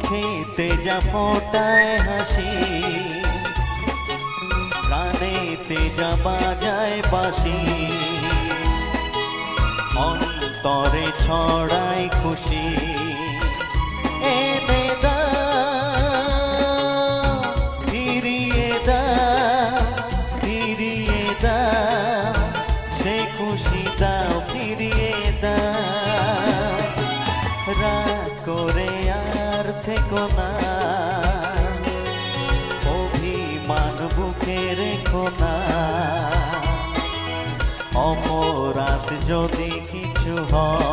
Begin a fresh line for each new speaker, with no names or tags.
চোখেতে যা ফোটায় হাসি, প্রাণেতে যা বাজায় বাঁশি, অন্তরে ছড়ায় খুশি। এনে দাও, ফিরিয়ে দাও, ফিরিয়ে দাও, সে খুশি দাও, ফিরিয়ে দাও। রাগ করে আর থেকো না, অভিমান বুকে রেখো না। অপরাধ যদি কিছু হয়